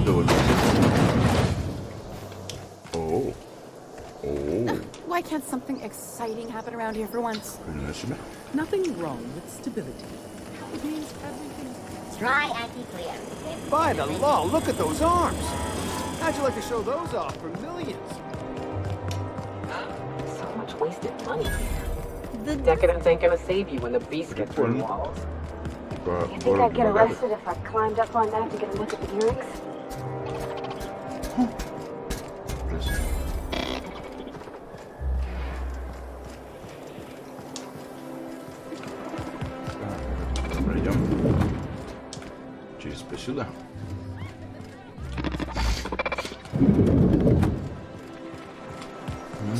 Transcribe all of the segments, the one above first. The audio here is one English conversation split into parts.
довольно. О. О. Why can't something exciting happen around here for once? Nothing wrong with stability. It means everything. Try anti-clear. By the law, look at those arms. How'd you like to show those off for millions? So much wasted money. The decadence ain't gonna save you when the beast gets through the walls. You think I'd get arrested if I climbed up on that to get a look at the earrings? Пройдем через посюда.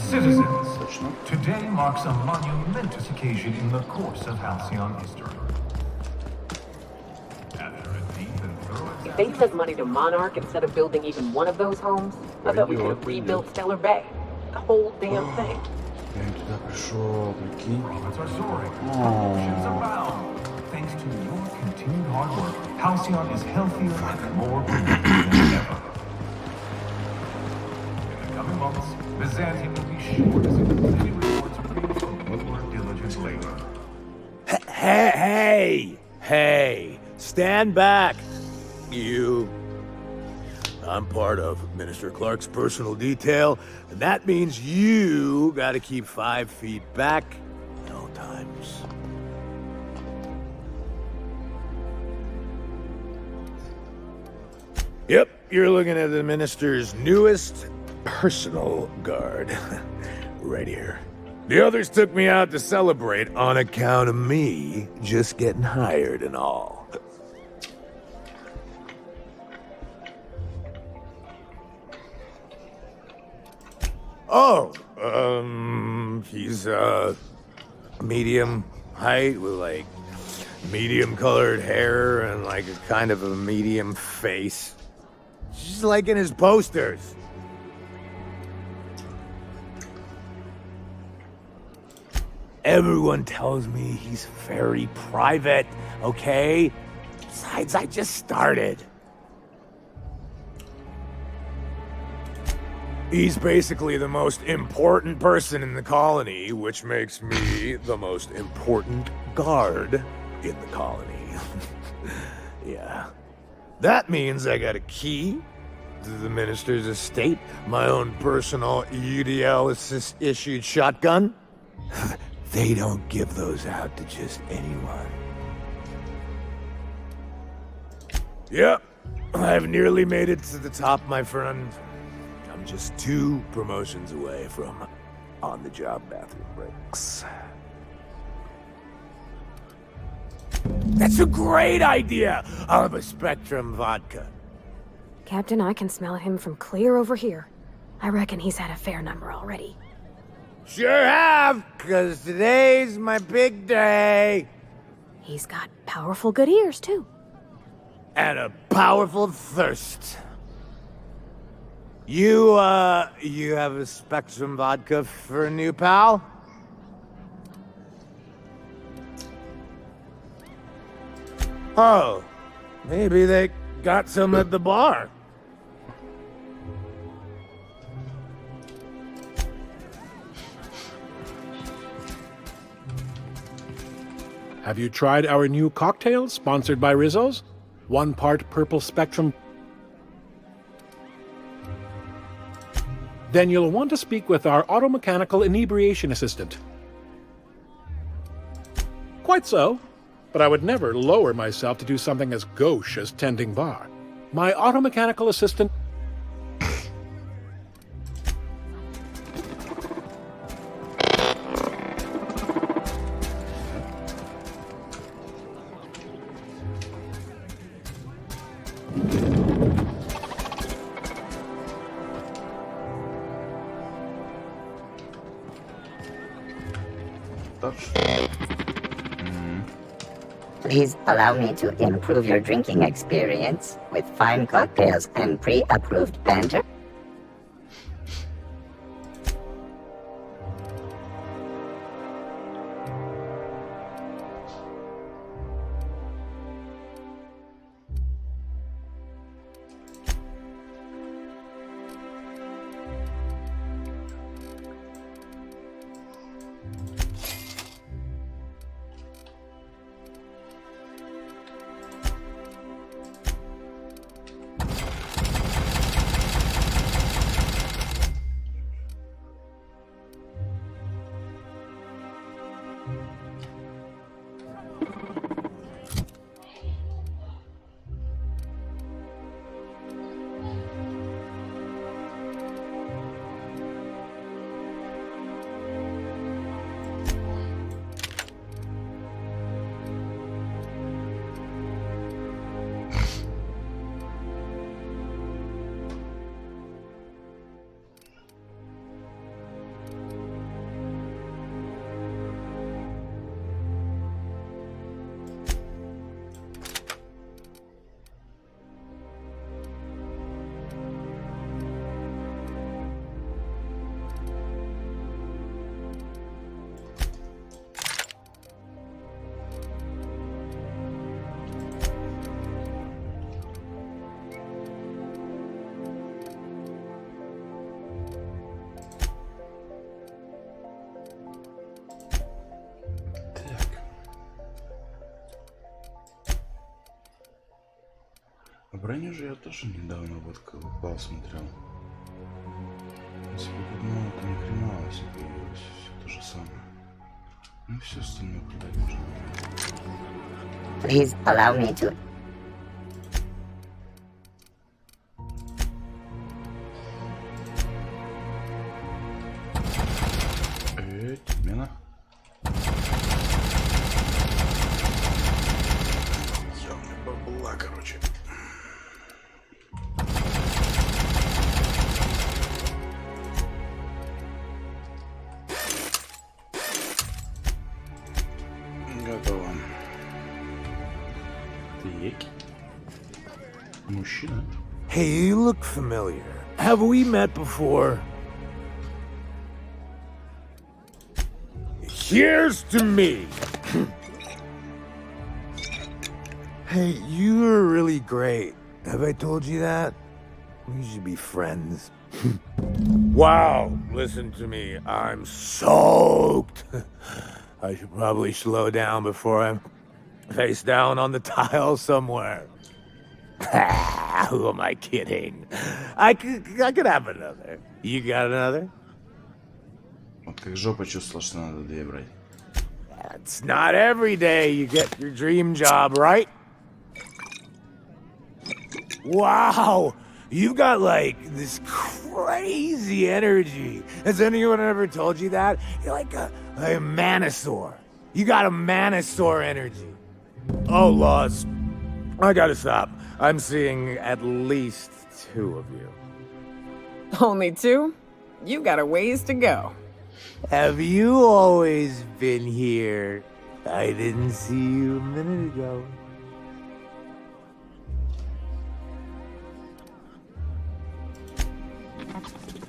Citizens, Точно. today marks a monumentous occasion in the course of Halcyon history. After a deep and thorough If they sent money to Monarch instead of building even one of those homes, I bet we could have rebuilt Stellar Bay. The whole damn thing. Я туда пришел, прикинь. profits are soaring, promotions abound. Thanks to your continued hard work, Halcyon is healthier and more productive than ever. In the coming months, Byzantium will be sure to see many rewards reaped from your diligent labor. Hey! Stand back, you. I'm part of Minister Clark's personal detail, and that means you gotta keep 5 feet back at all times. Yep, you're looking at the Minister's newest personal guard. Right here. The others took me out to celebrate on account of me just getting hired and all. Oh, he's, medium height with, like, medium colored hair and, like, a kind of a medium face. Just like in his posters. Everyone tells me he's very private, okay? Besides, I just started. He's basically the most important person in the colony, which makes me the most important guard in the colony. Yeah. That means I got a key to the minister's estate, my own personal UDL-issued shotgun. They don't give those out to just anyone. Yep, I've nearly made it to the top, my friend. I'm just 2 promotions away from on-the-job bathroom breaks. That's a great idea! I'll have a Spectrum vodka. Captain, I can smell him from clear over here. I reckon he's had a fair number already. Sure have, 'cause today's my big day. He's got powerful good ears, too. And a powerful thirst. You have a Spectrum vodka for a new pal? Oh, maybe they got some at the bar. Have you tried our new cocktail sponsored by Rizzo's? 1 part purple Spectrum. Then you'll want to speak with our automechanical inebriation assistant. Quite so, but I would never lower myself to do something as gauche as tending bar. My automechanical assistant... Please allow me to improve your drinking experience with fine cocktails and pre-approved banter. броню же я тоже недавно вот упал, смотрел. Если бы подумал, то ни хрена у нас появилось. Все то же самое. Ну все остальное продать можно. Please allow me to. Отмена. Явно бабла, короче. Готово. Так. Мужчина. Hey, you look familiar. Have we met before? Here's to me. Hey, you're really great. Have I told you that? We should be friends. Wow, listen to me. I'm soaked. I should probably slow down before I'm face down on the tile somewhere. Who am I kidding? I could have another. You got another? Вот как жопа чувствовала, что надо две брать. It's not every day you get your dream job, right? Wow, you've got like this crazy energy. Has anyone ever told you that? You're like a manosaur. You got a manosaur energy. Oh, Laws, I gotta stop. I'm seeing at least 2 of you. Only 2? You got a ways to go. Have you always been here? I didn't see you a minute ago.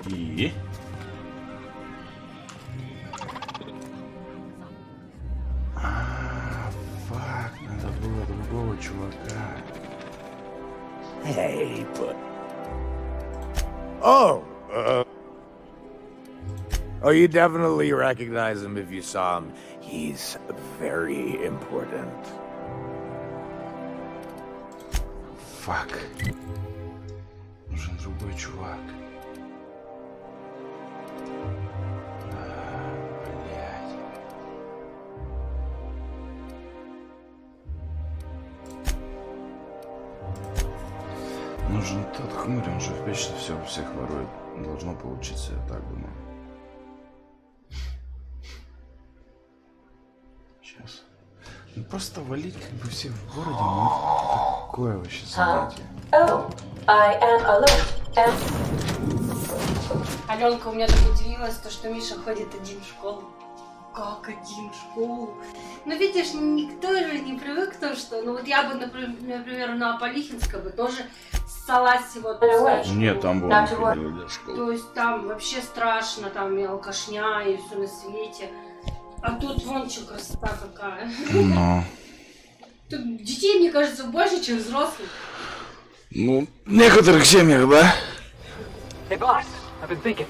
И... Фак, надо было другого чувака. Hey, but... Oh, Oh, you definitely recognize him if you saw him. He's very important. Фак. Нужен другой чувак. Блядь. Нужен тот хмырь, он же вечно все у всех ворует. Должно получиться, я так думаю. Сейчас. Ну просто валить как бы все в городе, ну такое вообще занятие. Oh, I am alone. Аленка у меня так удивилась, то, что Миша ходит один в школу. Как один в школу? Ну видишь, никто же не привык к тому, что... Ну вот я бы, например, на Аполихинской бы тоже ссалась вот... Нет, там было для школы. То есть там вообще страшно, там и алкашня, и все на свете. А тут вон что красота какая. Но... Тут детей, мне кажется, больше, чем взрослых. Ну, в некоторых семьях, да? Hey boss, I've been thinking.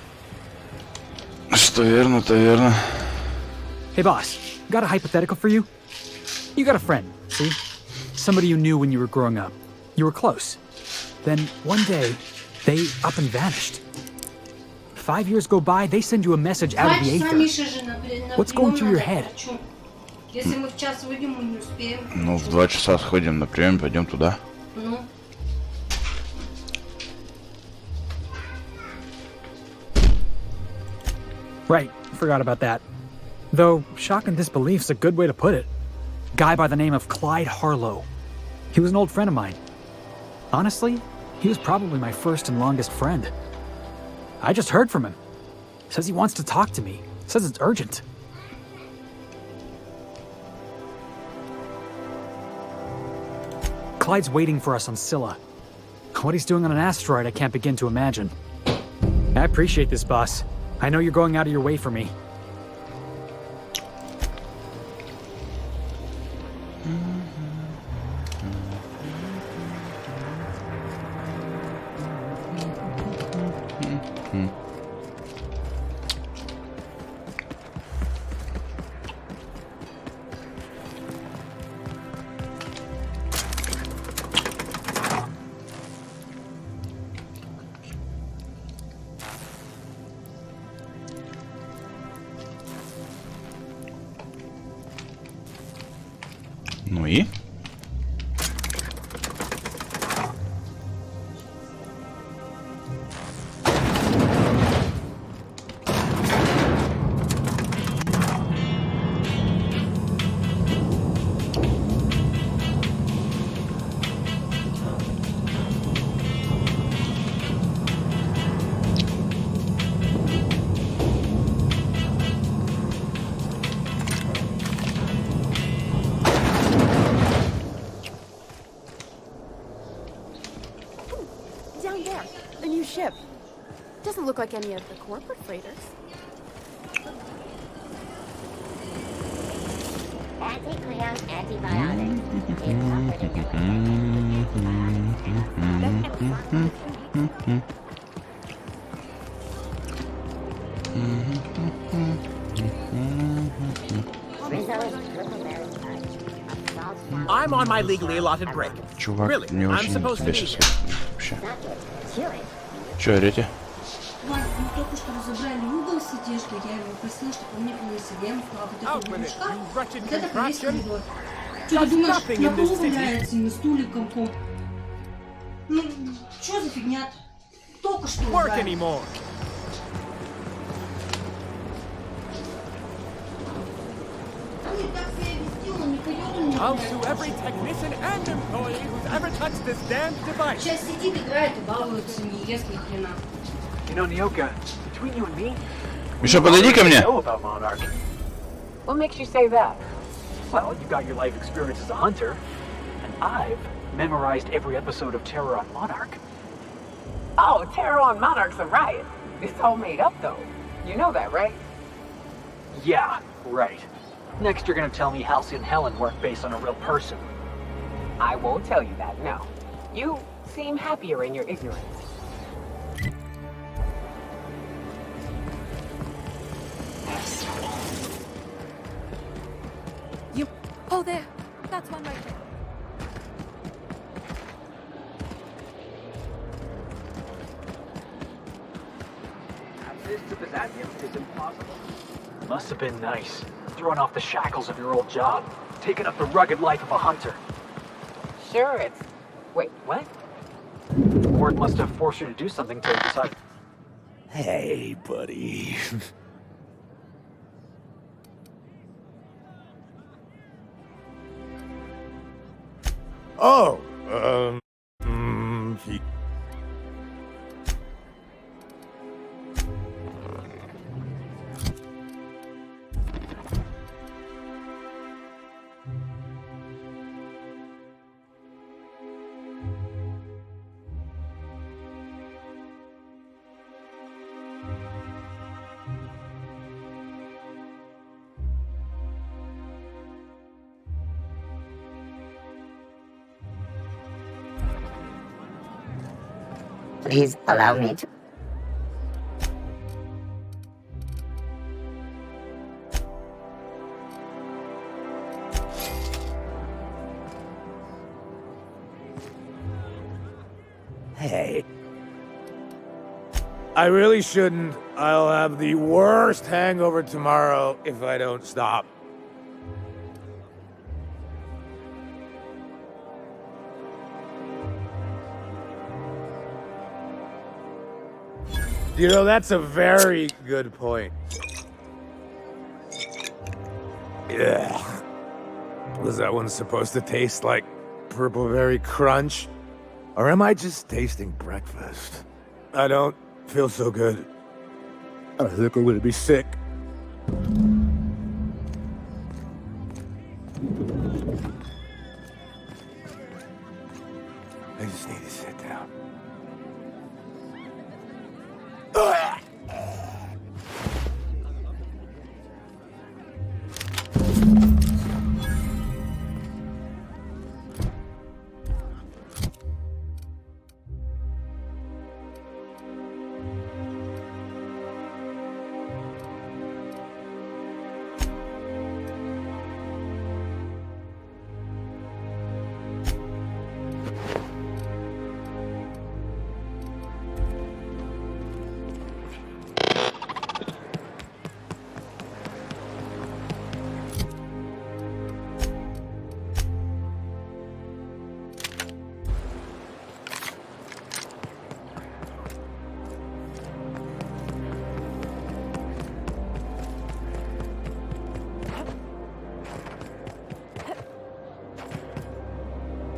Что верно, то верно. Hey boss, got a hypothetical for you? You got a friend, see? Somebody you knew when you were growing up. You were close. Then one day, they up and vanished. 5 years go by, they send you a message out of the ether. What's going through your head? Если мы в час выйдем, мы не успеем. Ну, в 2 часа сходим на прием, пойдем туда. Ну. Right, forgot about that. Though, shock and disbelief's a good way to put it. Guy by the name of Clyde Harlow. He was an old friend of mine. Honestly, he was probably my first and longest friend. I just heard from him. Says he wants to talk to me. Says it's urgent. Clyde's waiting for us on Scylla. What he's doing on an asteroid, I can't begin to imagine. I appreciate this, boss. I know you're going out of your way for me. down there. The new ship. Doesn't look like any of the corporate freighters. Anti-cleon antibiotics. I'm on my legally allotted break. Чувак, Really? не I'm очень supposed to be интересно here. вообще. Чё орете? Вань, мы только что разобрали угол сидишки, я его просила, чтобы он мне повесил. Я ему сказала, вот это движка, вот это повесь коридор. Что ты думаешь, на полу валяется, на стуликом по... Ну, что за фигня? Только что убрали. I'll sue every technician and employee who's ever touched this damn device. Сейчас сидит, играет и балуется, не ест ни хрена. You know, Nyoka, between you and me, Миша, подойди ко мне. know about Monarch. What makes you say that? Well, you got your life experience as a hunter, and I've memorized every episode of Terror on Monarch. Oh, Terror on Monarch's a riot. It's all made up, though. You know that, right? Yeah, right. Next, you're gonna tell me Halcyon and Helen weren't based on a real person. I won't tell you that, no. You seem happier in your ignorance. You... Oh, there. That's one right there. This to Byzantium is impossible. Must have been nice, throwing off the shackles of your old job, taking up the rugged life of a hunter. Sure, it's... Wait, what? Ward must have forced you to do something to decide. Hey, buddy. Oh, Please allow me to... Hey. I really shouldn't. I'll have the worst hangover tomorrow if I don't stop. You know, that's a very good point. Yeah. Was that one supposed to taste like purple berry crunch? Or am I just tasting breakfast? I don't feel so good. I think I'm gonna be sick. I just need to sit down.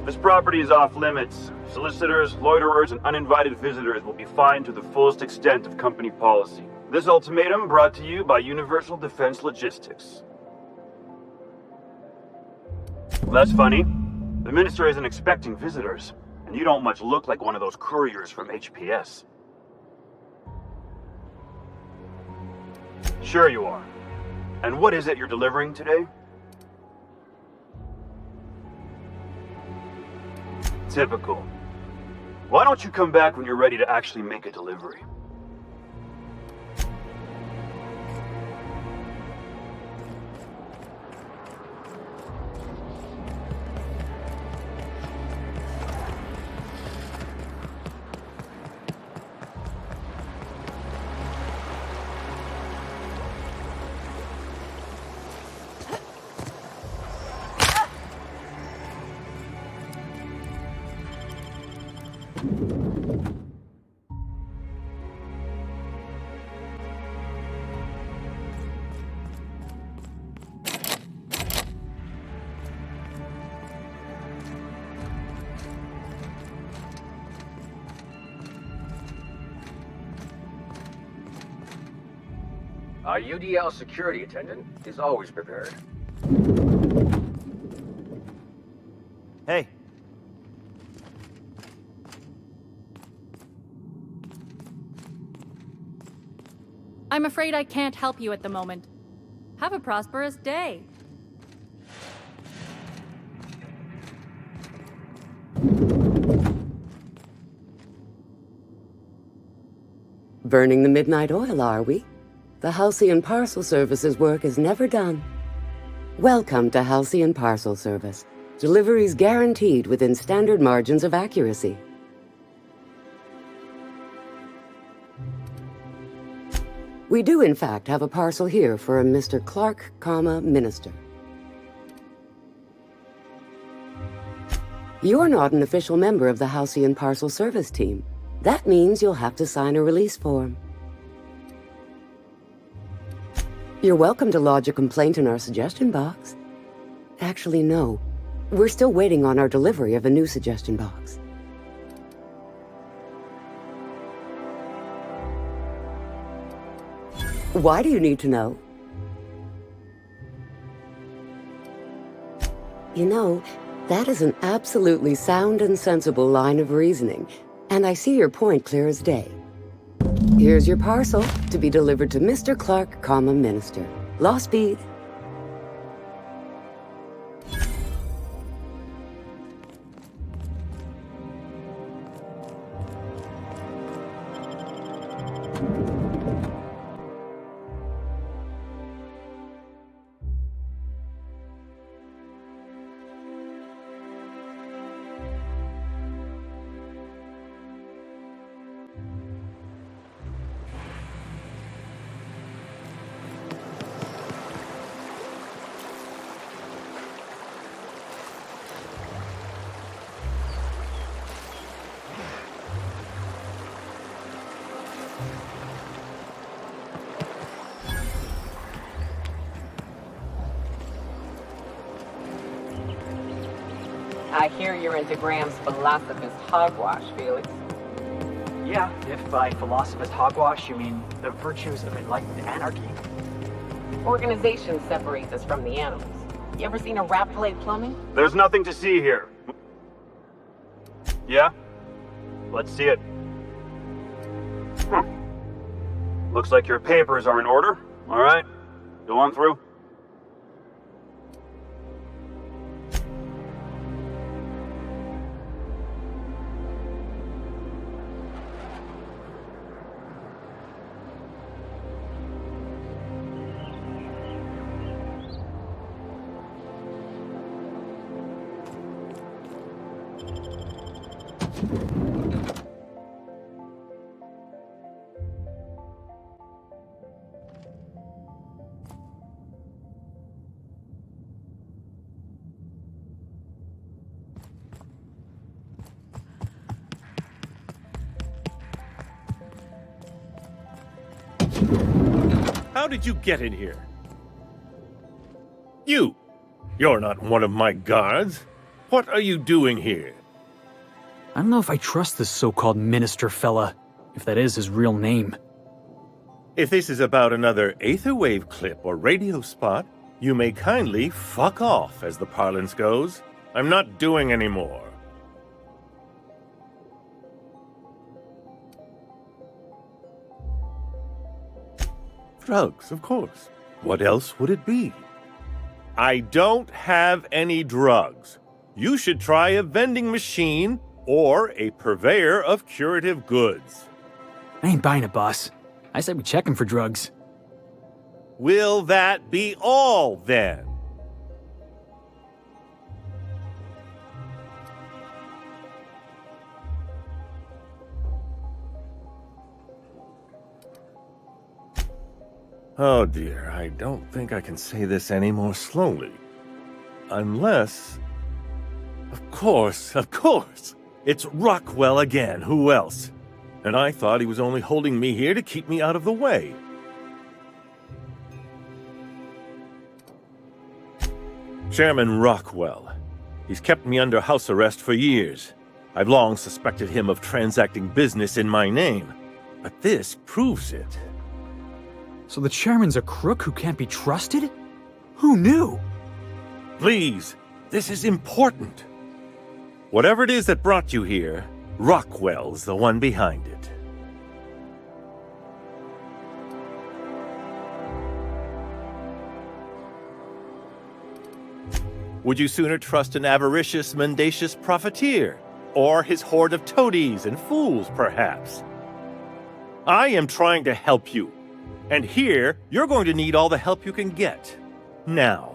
This property is off limits. Solicitors, loiterers, and uninvited visitors will be fined to the fullest extent of company policy. This ultimatum brought to you by Universal Defense Logistics. That's funny. The minister isn't expecting visitors. And you don't much look like one of those couriers from HPS. Sure you are. And what is it you're delivering today? Typical. Why don't you come back when you're ready to actually make a delivery? Our UDL security attendant is always prepared. Hey. I'm afraid I can't help you at the moment. Have a prosperous day. Burning the midnight oil, are we? The Halcyon Parcel Service's work is never done. Welcome to Halcyon Parcel Service. Deliveries guaranteed within standard margins of accuracy. We do, in fact, have a parcel here for a Mr. Clark, Minister. You're not an official member of the Halcyon Parcel Service team. That means you'll have to sign a release form. You're welcome to lodge a complaint in our suggestion box. Actually, no. We're still waiting on our delivery of a new suggestion box. Why do you need to know? You know, that is an absolutely sound and sensible line of reasoning, and I see your point clear as day. Here's your parcel to be delivered to Mr. Clark, Minister. Law speed. I hear you're into Graham's philosophist hogwash, Felix. Yeah, if by philosophist hogwash you mean the virtues of enlightened anarchy. Organizations separate us from the animals. You ever seen a rat play plumbing? There's nothing to see here. Yeah? Let's see it. Looks like your papers are in order. All right, go on through. How did you get in here? You're not one of my guards. What are you doing here? I don't know if I trust this so-called minister fella, if that is his real name. If this is about another Aetherwave clip or radio spot, you may kindly fuck off, as the parlance goes. I'm not doing any more. Drugs, of course. What else would it be? I don't have any drugs. You should try a vending machine or a purveyor of curative goods. I ain't buying it, boss. I said we check him for drugs. Will that be all, then? Oh dear, I don't think I can say this any more slowly. Unless... Of course! It's Rockwell again, who else? And I thought he was only holding me here to keep me out of the way. Chairman Rockwell. He's kept me under house arrest for years. I've long suspected him of transacting business in my name. But this proves it. So the chairman's a crook who can't be trusted? Who knew? Please, this is important. Whatever it is that brought you here, Rockwell's the one behind it. Would you sooner trust an avaricious, mendacious profiteer? Or his horde of toadies and fools, perhaps? I am trying to help you. And here, you're going to need all the help you can get. Now.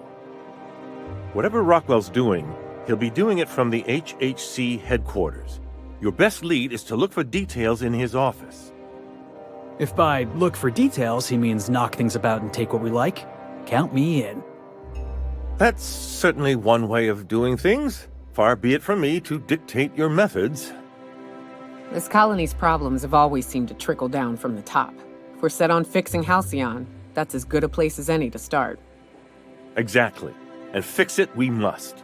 Whatever Rockwell's doing, he'll be doing it from the HHC headquarters. Your best lead is to look for details in his office. If by look for details he means knock things about and take what we like, count me in. That's certainly one way of doing things. Far be it from me to dictate your methods. This colony's problems have always seemed to trickle down from the top. If we're set on fixing Halcyon, that's as good a place as any to start. Exactly. And fix it we must.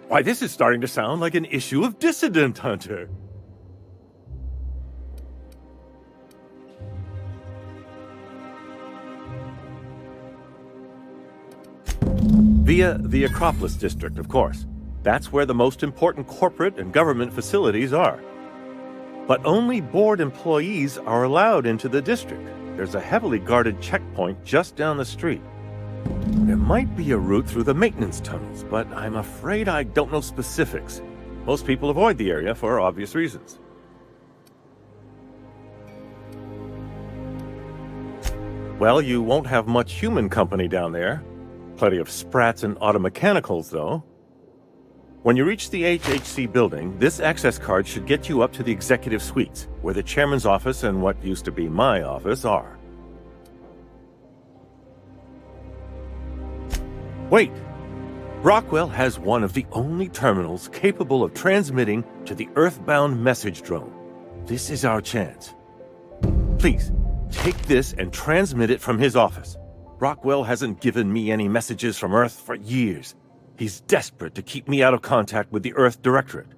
Why, this is starting to sound like an issue of Dissident Hunter. Via the Acropolis District, of course. That's where the most important corporate and government facilities are. But only board employees are allowed into the district. There's a heavily guarded checkpoint just down the street. There might be a route through the maintenance tunnels, but I'm afraid I don't know specifics. Most people avoid the area for obvious reasons. Well, you won't have much human company down there. Plenty of sprats and automechanicals, though. When you reach the HHC building, this access card should get you up to the executive suites, where the chairman's office and what used to be my office are. Wait! Rockwell has one of the only terminals capable of transmitting to the Earthbound message drone. This is our chance. Please, take this and transmit it from his office. Rockwell hasn't given me any messages from Earth for years. He's desperate to keep me out of contact with the Earth Directorate.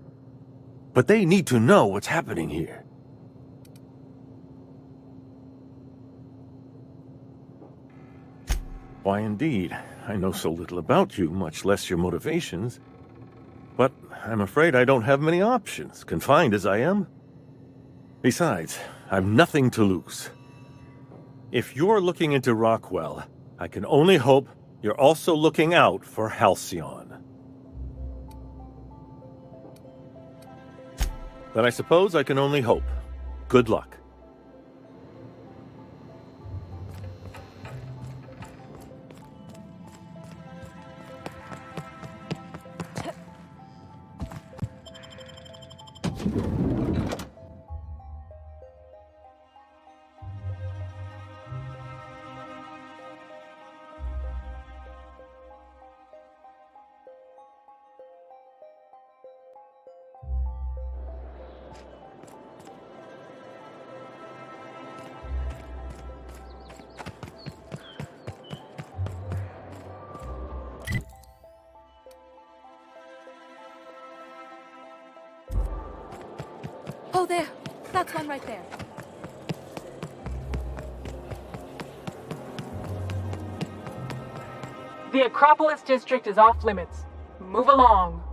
But they need to know what's happening here. Why, indeed. I know so little about you, much less your motivations. But I'm afraid I don't have many options, confined as I am. Besides, I've nothing to lose. If you're looking into Rockwell, I can only hope you're also looking out for Halcyon. Then I suppose I can only hope. Good luck. Oh, there. That's one right there. The Acropolis District is off limits. Move along.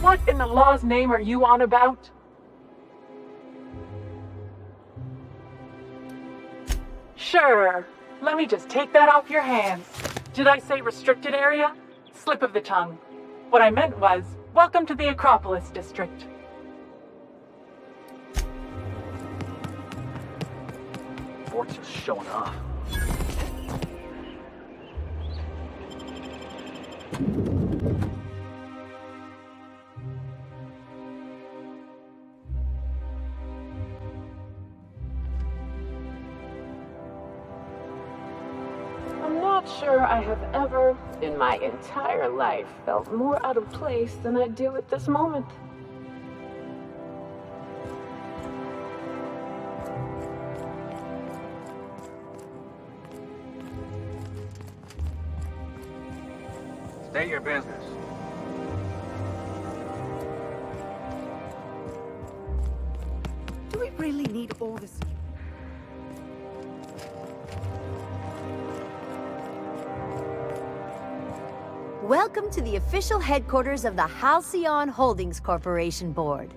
What in the law's name are you on about? Sure. Let me just take that off your hands. Did I say restricted area? Slip of the tongue. What I meant was, welcome to the Acropolis District. Fort's just showing off. I'm not sure I have ever, in my entire life, felt more out of place than I do at this moment. State your business. Do we really need all this? Welcome to the official headquarters of the Halcyon Holdings Corporation Board.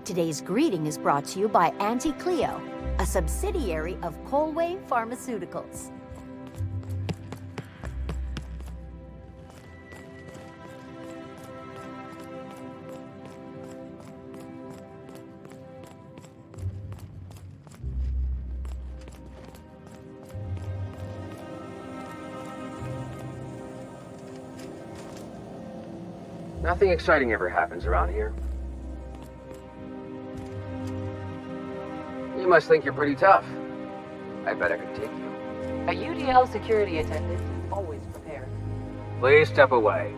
Today's greeting is brought to you by Auntie Cleo, a subsidiary of Colway Pharmaceuticals. Nothing exciting ever happens around here. You must think you're pretty tough. I bet I could take you. A UDL security attendant is always prepared. Please step away.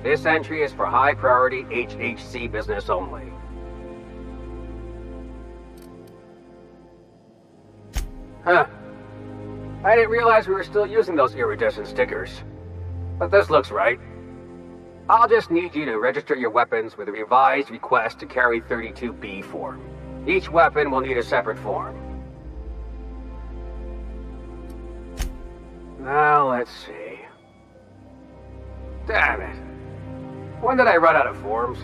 This entry is for high-priority HHC business only. Huh. I didn't realize we were still using those iridescent stickers. But this looks right. I'll just need you to register your weapons with a revised request to carry 32B form. Each weapon will need a separate form. Now, let's see. Damn it. When did I run out of forms?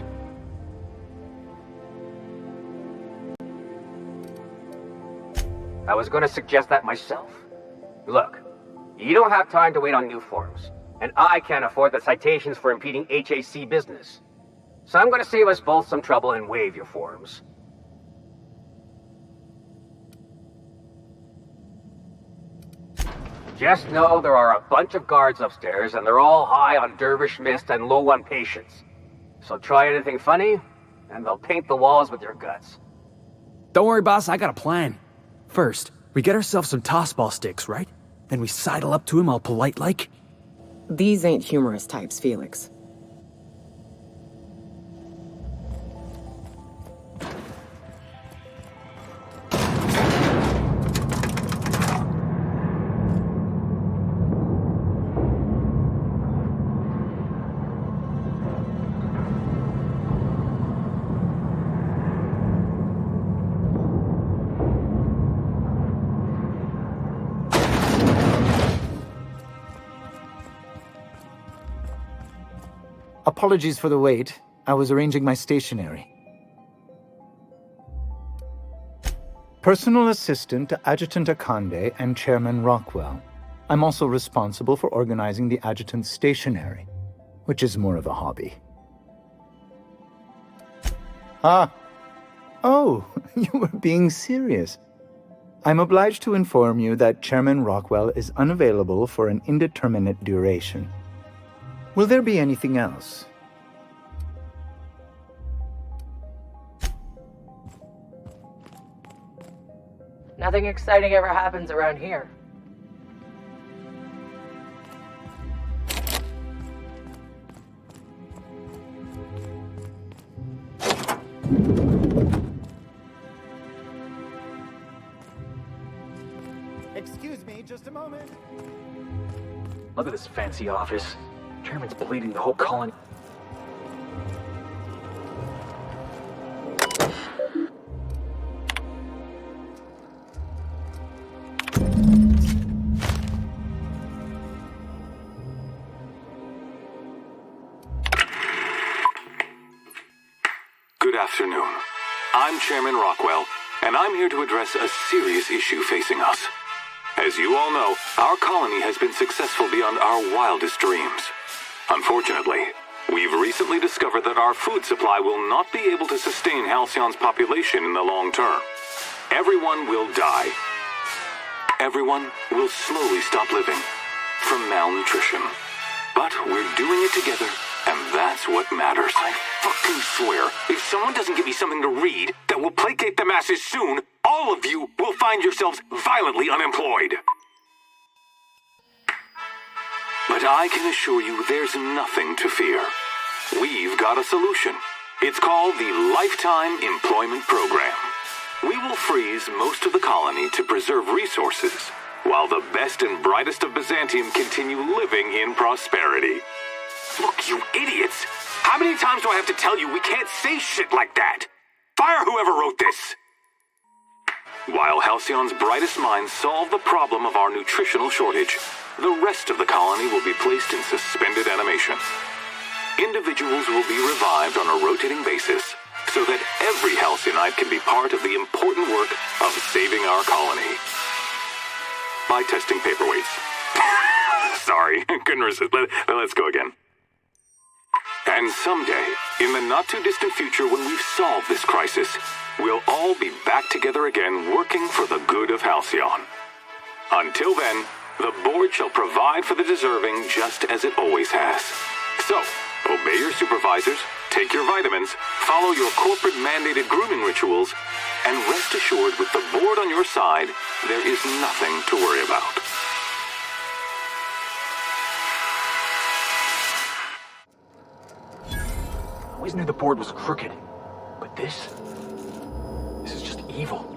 I was going to suggest that myself. Look, you don't have time to wait on new forms. And I can't afford the citations for impeding HAC business. So I'm going to save us both some trouble and waive your forms. Just know there are a bunch of guards upstairs, and they're all high on dervish mist and low on patience. So try anything funny, and they'll paint the walls with your guts. Don't worry, boss, I got a plan. First, we get ourselves some tossball sticks, right? Then we sidle up to him all polite-like. These ain't humorous types, Felix. Apologies for the wait. I was arranging my stationery. Personal assistant to Adjutant Akande and Chairman Rockwell. I'm also responsible for organizing the adjutant's stationery, which is more of a hobby. Ah. Oh, you were being serious. I'm obliged to inform you that Chairman Rockwell is unavailable for an indeterminate duration. Will there be anything else? Nothing exciting ever happens around here. Excuse me, just a moment. Look at this fancy office. Chairman's bleeding the whole colony. I'm Chairman Rockwell, and I'm here to address a serious issue facing us. As you all know, our colony has been successful beyond our wildest dreams. Unfortunately, we've recently discovered that our food supply will not be able to sustain Halcyon's population in the long term. Everyone will die. Everyone will slowly stop living from malnutrition. But we're doing it together, and that's what matters. I fucking swear, if someone doesn't give me something to read that will placate the masses soon, all of you will find yourselves violently unemployed. But I can assure you there's nothing to fear. We've got a solution. It's called the Lifetime Employment Program. We will freeze most of the colony to preserve resources, while the best and brightest of Byzantium continue living in prosperity. Look, you idiots! How many times do I have to tell you we can't say shit like that? Fire whoever wrote this! While Halcyon's brightest minds solve the problem of our nutritional shortage, the rest of the colony will be placed in suspended animation. Individuals will be revived on a rotating basis, so that every Halcyonite can be part of the important work of saving our colony. By testing paperweights. Sorry, couldn't resist. Let's go again. And someday, in the not-too-distant future when we've solved this crisis, we'll all be back together again working for the good of Halcyon. Until then, the board shall provide for the deserving just as it always has. So, obey your supervisors, take your vitamins, follow your corporate-mandated grooming rituals, and rest assured with the board on your side, there is nothing to worry about. I always knew the board was crooked, but this is just evil.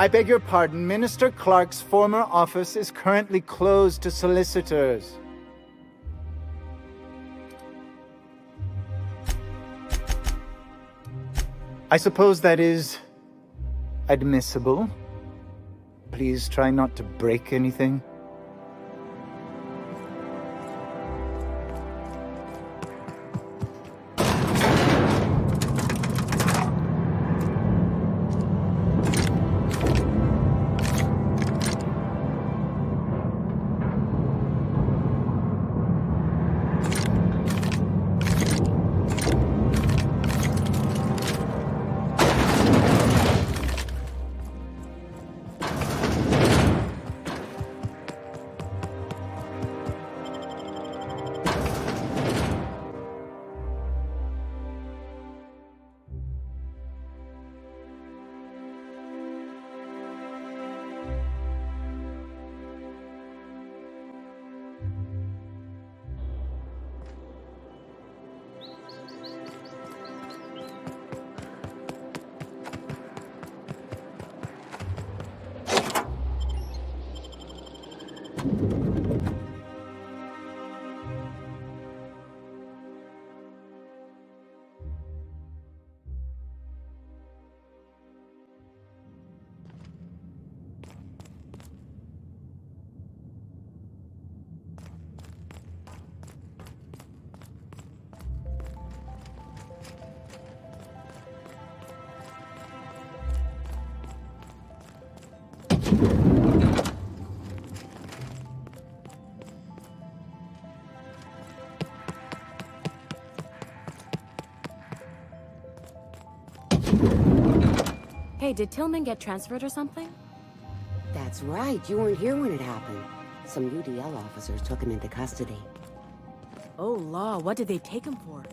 I beg your pardon, Minister Clark's former office is currently closed to solicitors. I suppose that is admissible. Please try not to break anything. Hey, did Tillman get transferred or something? That's right. You weren't here when it happened. Some UDL officers took him into custody. Oh, law. What did they take him for?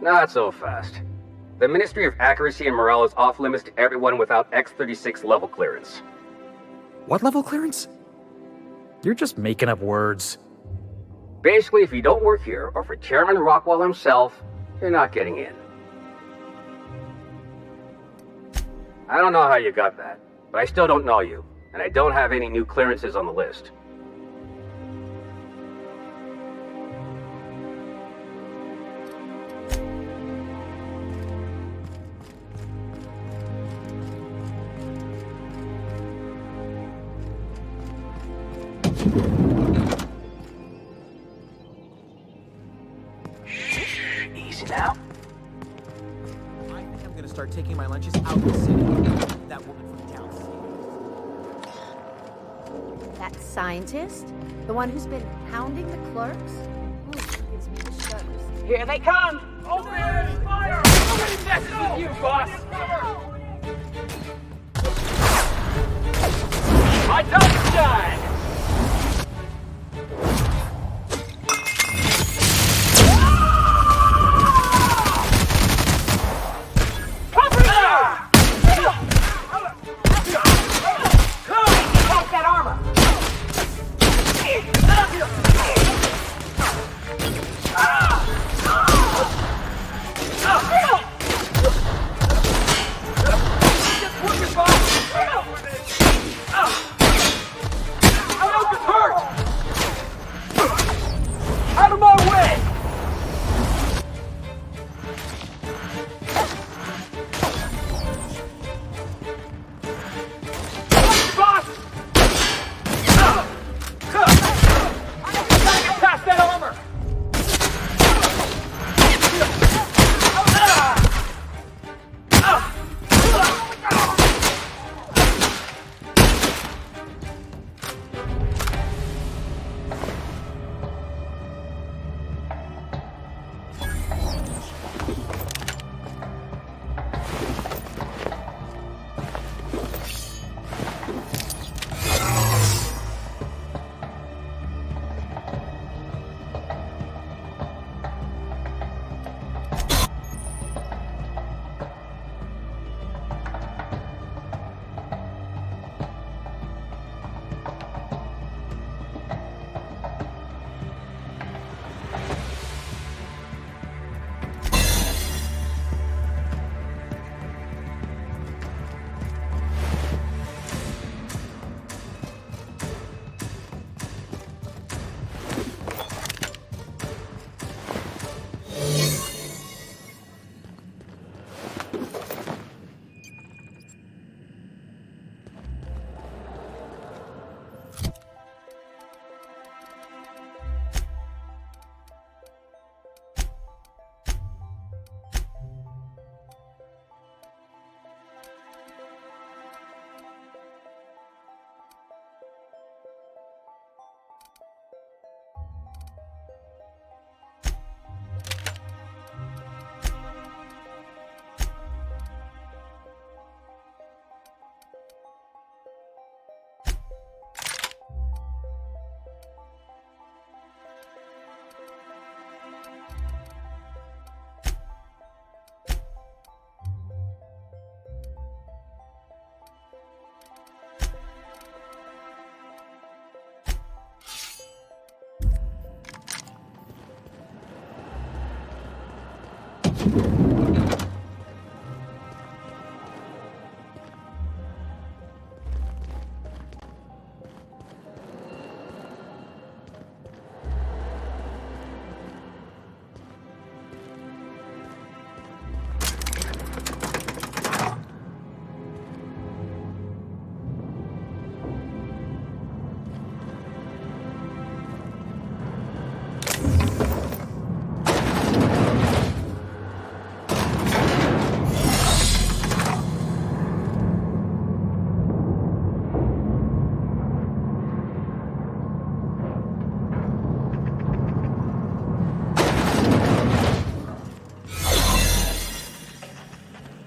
Not so fast. The Ministry of Accuracy and Morale is off limits to everyone without X-36 level clearance. What level clearance? You're just making up words. Basically, if you don't work here, or for Chairman Rockwell himself, you're not getting in. I don't know how you got that, but I still don't know you, and I don't have any new clearances on the list. Easy now. I think I'm gonna start taking my lunches out of the city. That woman from town. That scientist? The one who's been hounding the clerks? Gives me the shudders. Here they come! Open fire! Nobody messes with you, boss! My time to shine!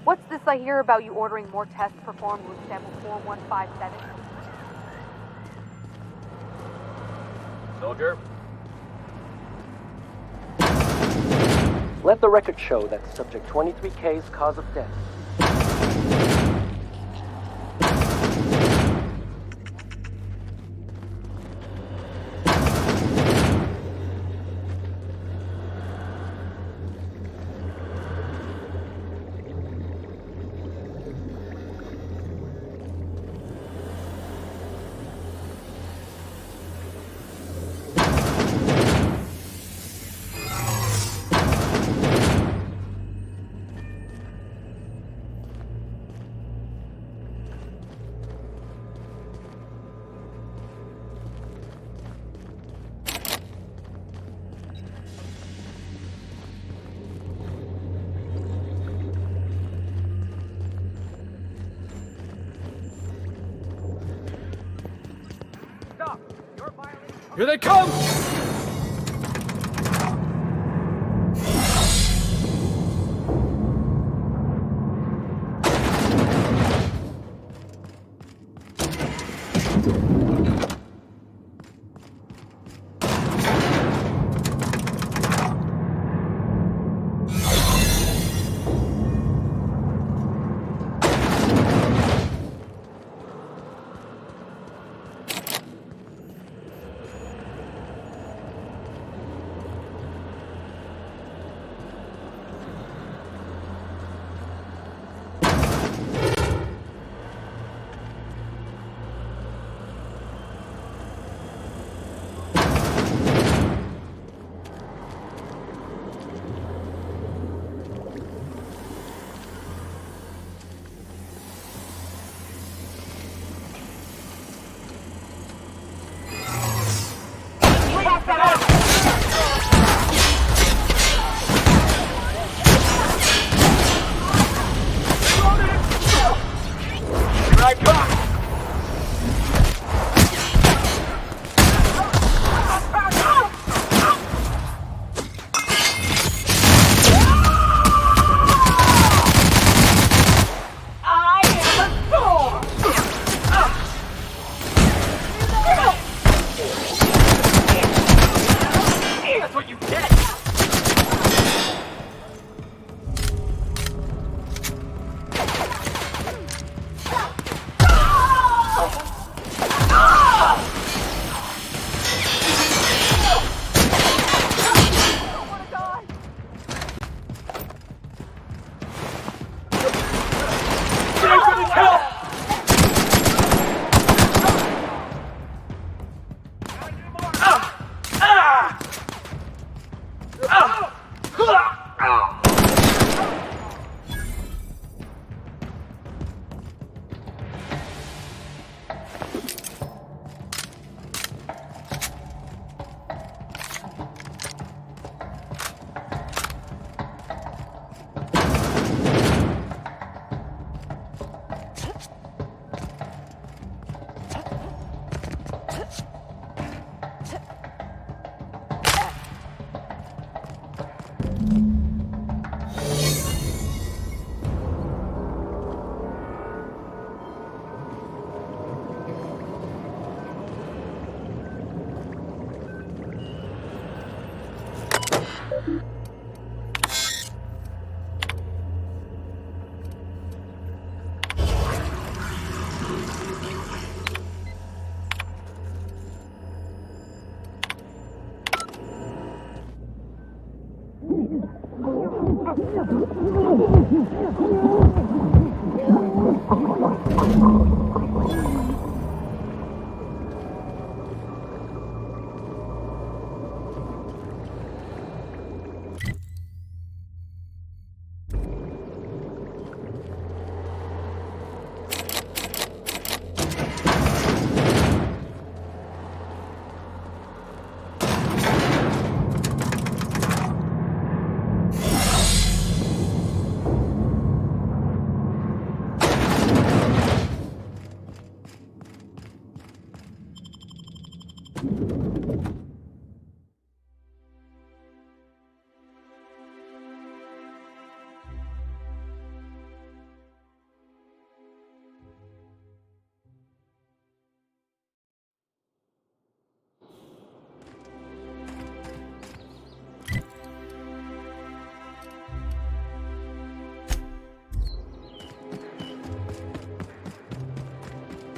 What's this I hear about you ordering more tests performed with sample 4157? Soldier? Let the record show that subject 23K's cause of death. Here they come!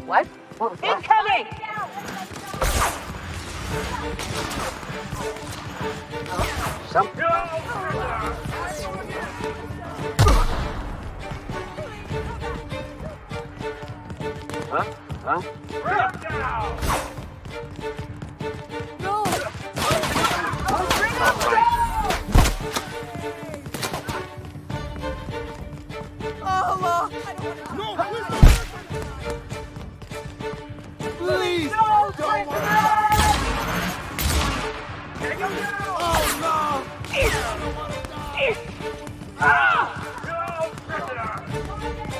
What? Incoming! Some... Huh? Huh? No! Allah! No! Please! No! Don't! Oh no!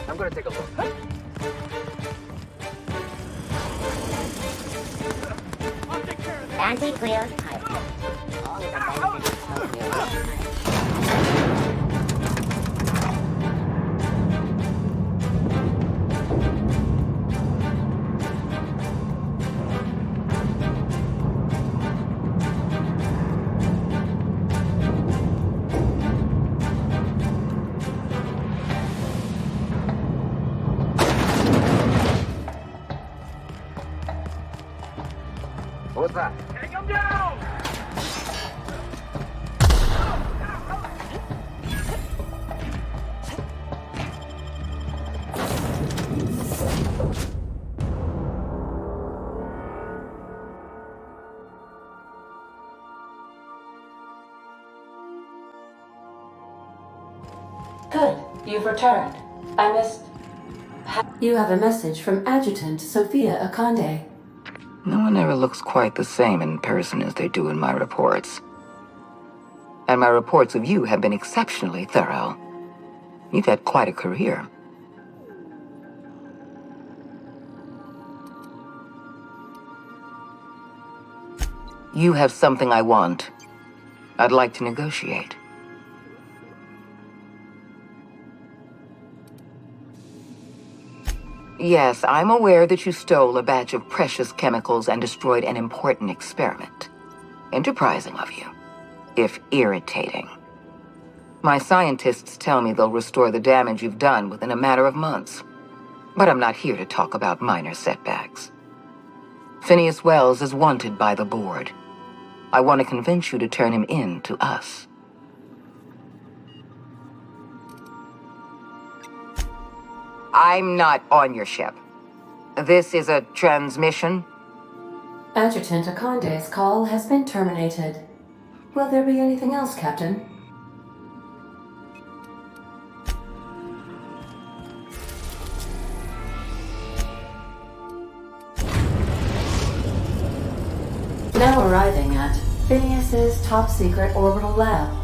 I'm gonna take a look. Anti-clear. What's that? Take him down! Good. You've returned. I missed... You have a message from Adjutant Sophia Akande. No one ever looks quite the same in person as they do in my reports. And my reports of you have been exceptionally thorough. You've had quite a career. You have something I want. I'd like to negotiate. Yes, I'm aware that you stole a batch of precious chemicals and destroyed an important experiment. Enterprising of you, if irritating. My scientists tell me they'll restore the damage you've done within a matter of months. But I'm not here to talk about minor setbacks. Phineas Wells is wanted by the board. I want to convince you to turn him in to us. I'm not on your ship. This is a transmission? Adjutant Akande's call has been terminated. Will there be anything else, Captain? Now arriving at Phineas's top-secret orbital lab.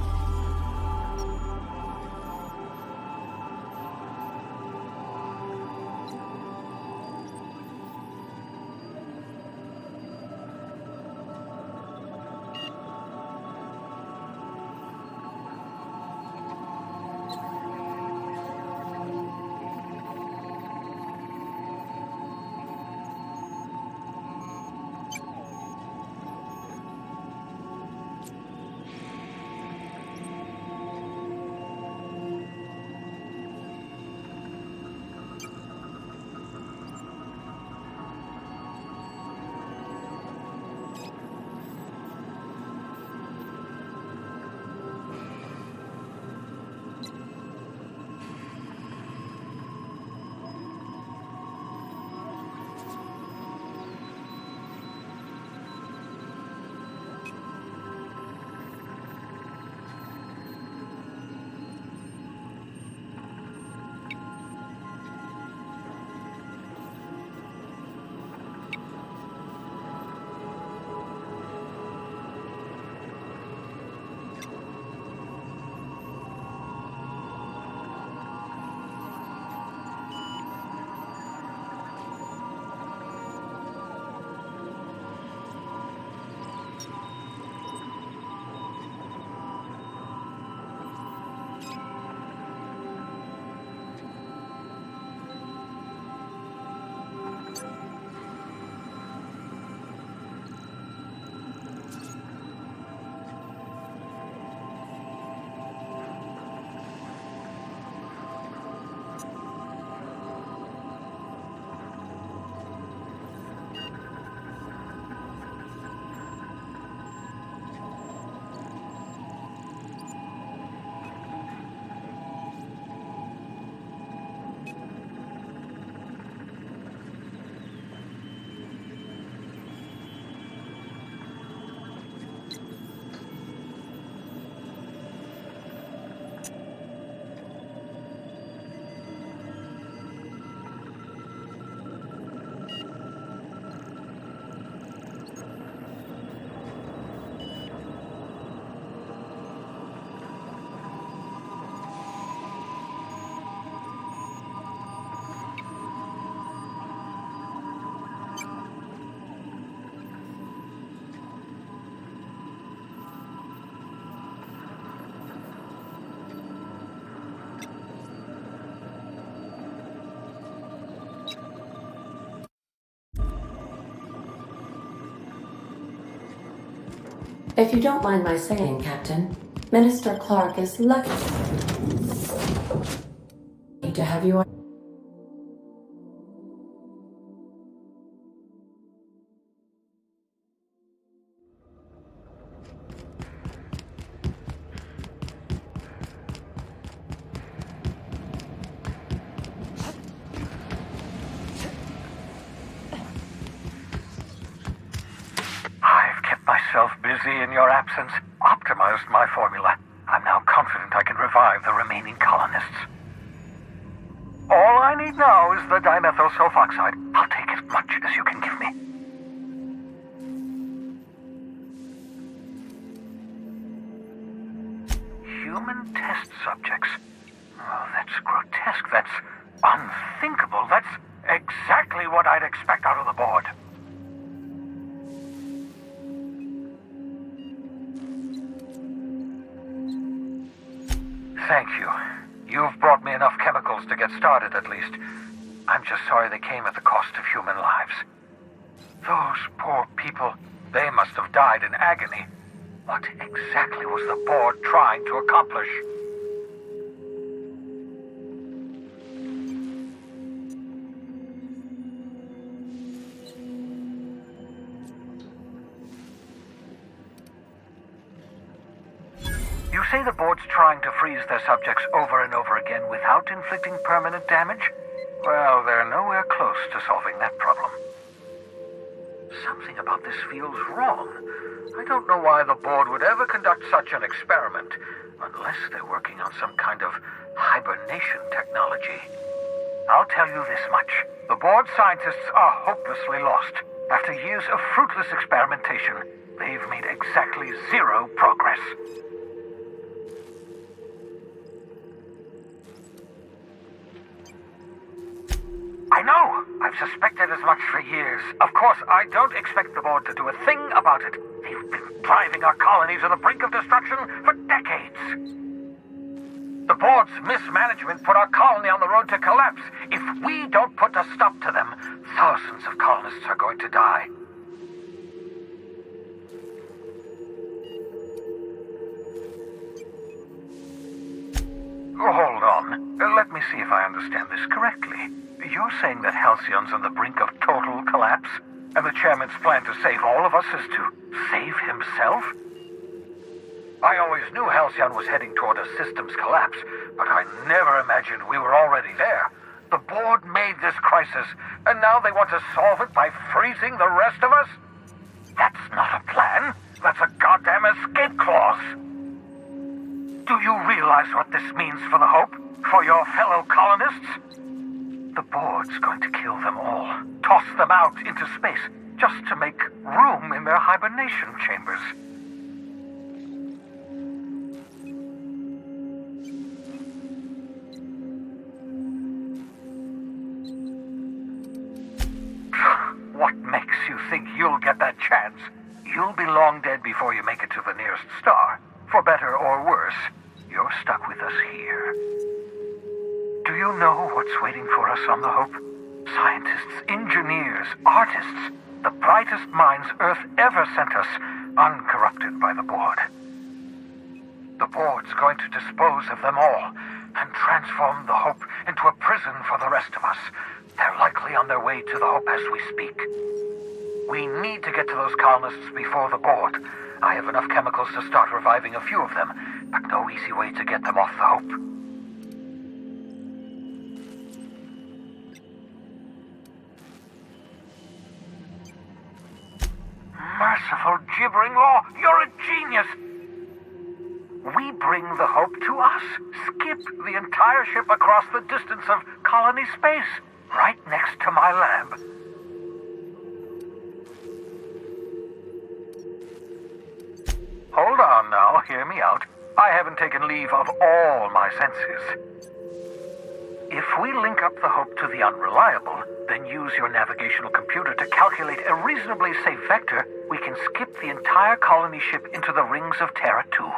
If you don't mind my saying, Captain, Minister Clark is lucky to have you on. I've kept myself busy in your absence, optimized my formula. I'm now confident I can revive the remaining colonists. All I need now is the dimethyl sulfoxide. I'll take as much as you can give me. Human test subjects. Oh, that's grotesque. That's unthinkable. That's exactly what I'd expect out of the board. Thank you. You've brought me enough chemicals to get started, at least. I'm just sorry they came at the cost of human lives. Those poor people, they must have died in agony. What exactly was the board trying to accomplish? You say the board's trying to freeze their subjects over and over again without inflicting permanent damage? Well, they're nowhere close to solving that problem. Something about this feels wrong. I don't know why the board would ever conduct such an experiment, unless they're working on some kind of hibernation technology. I'll tell you this much. The board scientists are hopelessly lost. After years of fruitless experimentation, they've made exactly zero progress. I know! I've suspected as much for years. Of course, I don't expect the board to do a thing about it. They've been driving our colony to the brink of destruction for decades. The board's mismanagement put our colony on the road to collapse. If we don't put a stop to them, thousands of colonists are going to die. Hold on. Let me see if I understand this correctly. You're saying that Halcyon's on the brink of total collapse, and the chairman's plan to save all of us is to save himself? I always knew Halcyon was heading toward a systems collapse, but I never imagined we were already there. The board made this crisis, and now they want to solve it by freezing the rest of us? That's not a plan. That's a goddamn escape clause. Do you realize what this means for the Hope? For your fellow colonists? The board's going to kill them all, toss them out into space, just to make room in their hibernation chambers. What makes you think you'll get that chance? You'll be long dead before you make it to the nearest star. For better or worse, you're stuck with us here. Do you know what's waiting for us on the Hope? Scientists, engineers, artists, the brightest minds Earth ever sent us, uncorrupted by the board. The board's going to dispose of them all and transform the Hope into a prison for the rest of us. They're likely on their way to the Hope as we speak. We need to get to those colonists before the board. I have enough chemicals to start reviving a few of them, but no easy way to get them off the Hope. Merciful gibbering law, you're a genius! We bring the Hope to us. Skip the entire ship across the distance of colony space, right next to my lab. Hold on now, hear me out. I haven't taken leave of all my senses. If we link up the Hope to the Unreliable, then use your navigational computer to calculate a reasonably safe vector, we can skip the entire colony ship into the rings of Terra 2.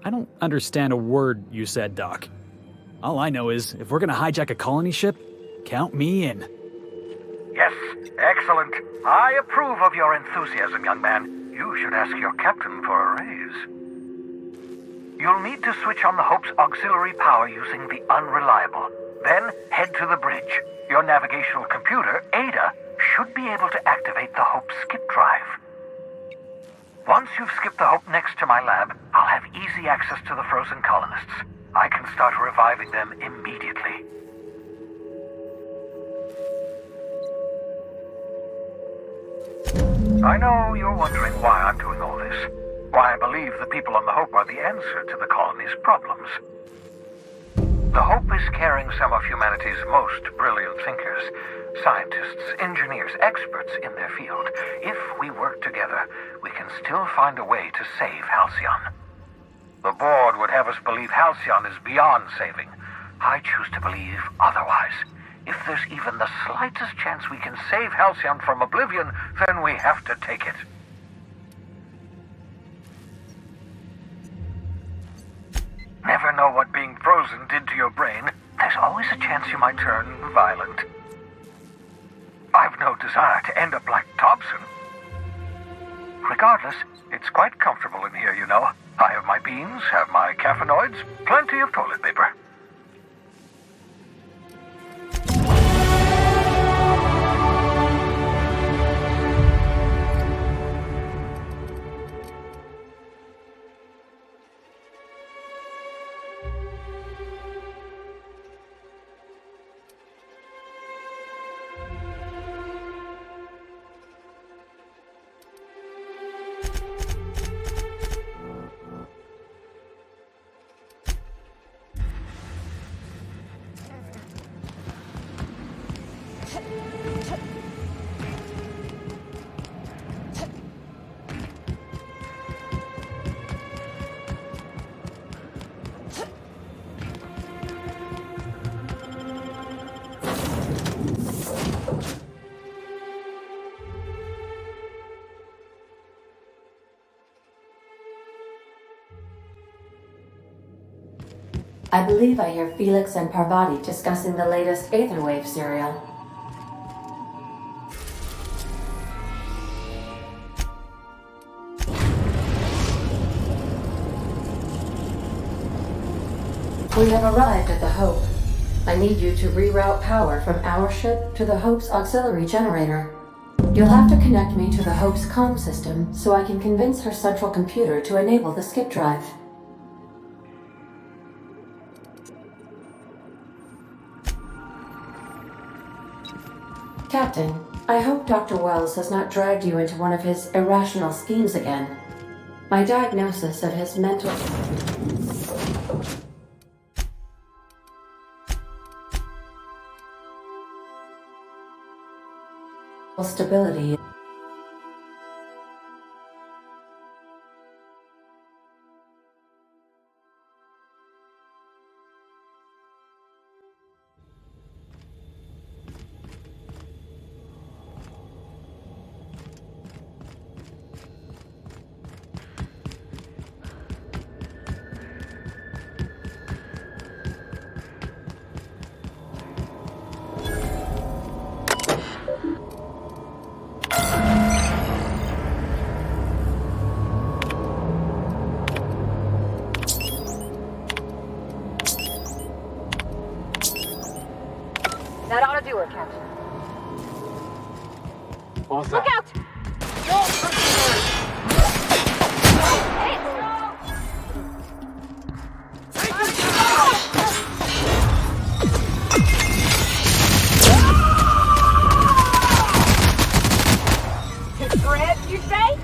I don't understand a word you said, Doc. All I know is, if we're gonna hijack a colony ship, count me in. Yes, excellent. I approve of your enthusiasm, young man. You should ask your captain for a raise. You'll need to switch on the Hope's auxiliary power using the unreliable. Then head to the bridge. Your navigational computer, Ada, should be able to activate the Hope skip drive. Once you've skipped the Hope next to my lab, I'll have easy access to the frozen colonists. I can start reviving them immediately. I know you're wondering why I'm doing all this. Why I believe the people on the Hope are the answer to the colony's problems. The Hope is carrying some of humanity's most brilliant thinkers, scientists, engineers, experts in their field. If we work together, we can still find a way to save Halcyon. The board would have us believe Halcyon is beyond saving. I choose to believe otherwise. If there's even the slightest chance we can save Halcyon from oblivion, then we have to take it. Never know what being frozen did to your brain. There's always a chance you might turn violent. I've no desire to end up like Thompson. Regardless, it's quite comfortable in here, you know. I have my beans, have my caffeinoids, plenty of toilet paper. I believe I hear Felix and Parvati discussing the latest Aetherwave serial. We have arrived at the Hope. I need you to reroute power from our ship to the Hope's auxiliary generator. You'll have to connect me to the Hope's comm system so I can convince her central computer to enable the skip drive. Captain, I hope Dr. Wells has not dragged you into one of his irrational schemes again. My diagnosis of his mental stability. That ought to do it, Captain. What was that? Look out! Fred, you say?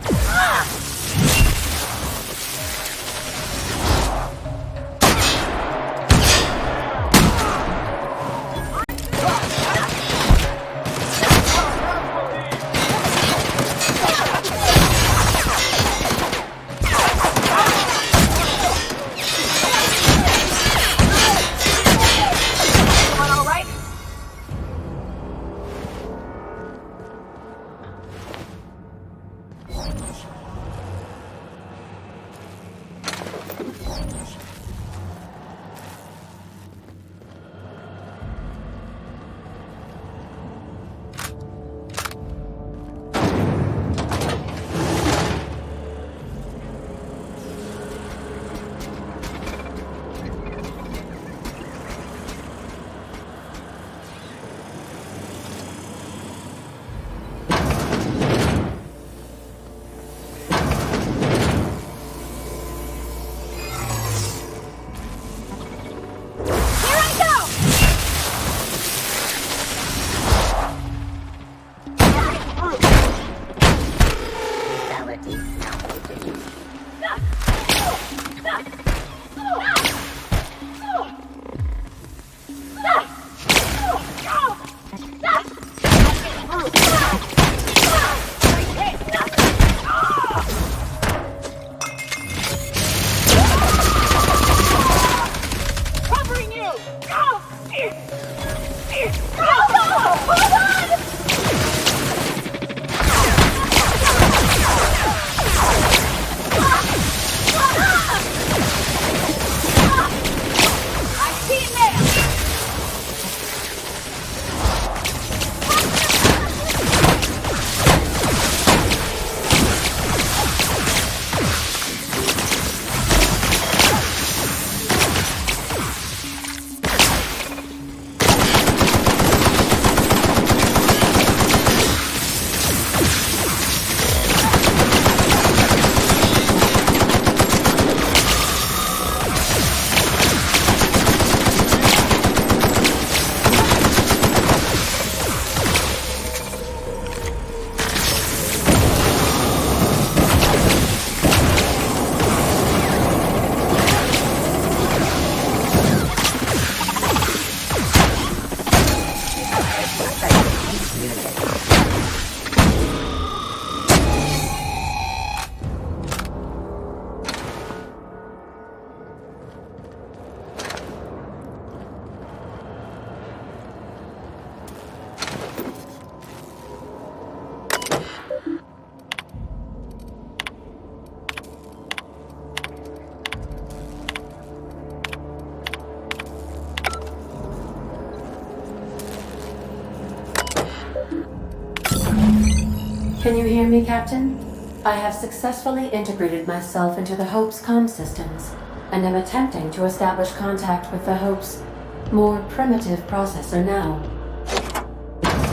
you hear me, Captain? I have successfully integrated myself into the Hope's comm systems, and am attempting to establish contact with the Hope's more primitive processor now.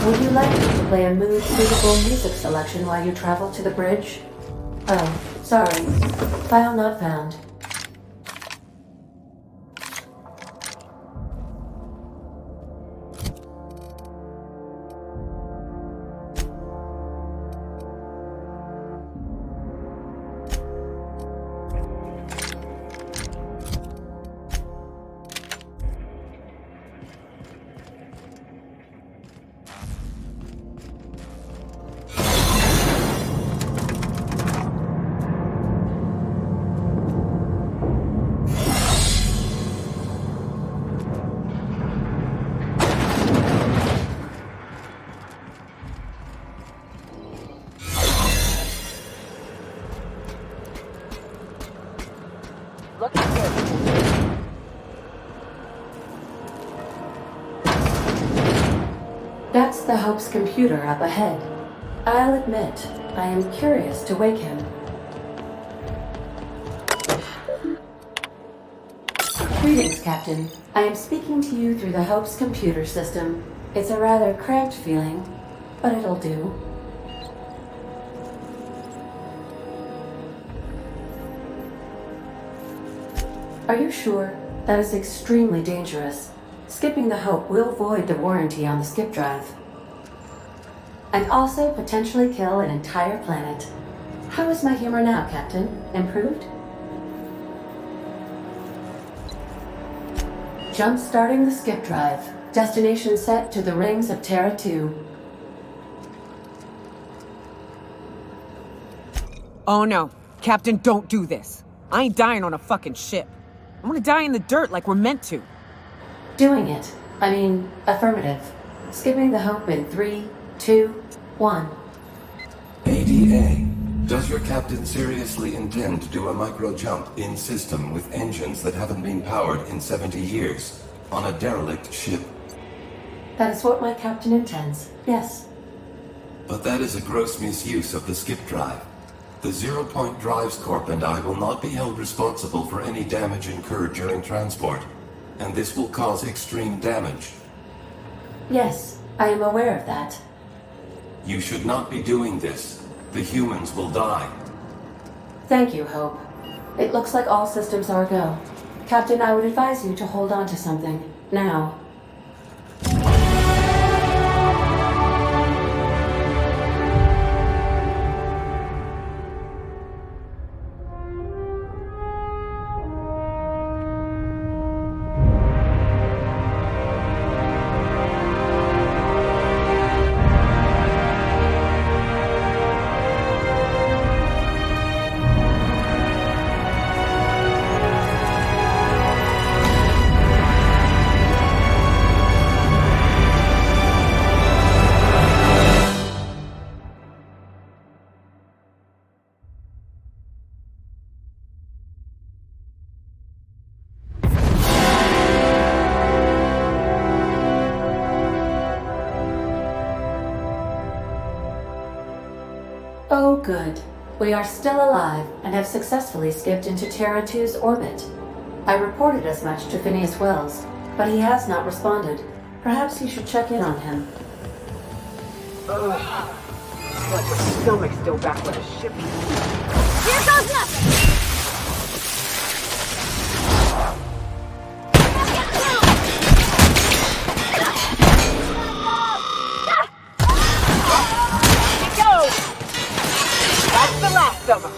Would you like me to play a mood-suitable music selection while you travel to the bridge? Oh, sorry. File not found. That's the Hope's computer up ahead. I'll admit, I am curious to wake him. Greetings, Captain. I am speaking to you through the Hope's computer system. It's a rather cramped feeling, but it'll do. Are you sure? That is extremely dangerous. Skipping the Hope will void the warranty on the skip drive. And also potentially kill an entire planet. How is my humor now, Captain? Improved? Jump-starting the skip drive. Destination set to the rings of Terra 2. Oh no. Captain, don't do this. I ain't dying on a fucking ship. I want to die in the dirt like we're meant to. Doing it. I mean, affirmative. Skipping the Hope in 3, 2, 1. ADA. Does your captain seriously intend to do a micro-jump in system with engines that haven't been powered in 70 years on a derelict ship? That is what my captain intends, yes. But that is a gross misuse of the skip drive. The Zero Point Drives Corp and I will not be held responsible for any damage incurred during transport, and this will cause extreme damage. Yes, I am aware of that. You should not be doing this. The humans will die. Thank you, Hope. It looks like all systems are go. Captain, I would advise you to hold on to something. Now. Oh, good. We are still alive and have successfully skipped into Terra 2's orbit. I reported as much to Phineas Wells, but he has not responded. Perhaps you should check in on him. Ugh. Like my stomach's still back with a ship. Here goes nothing! That's the last of them.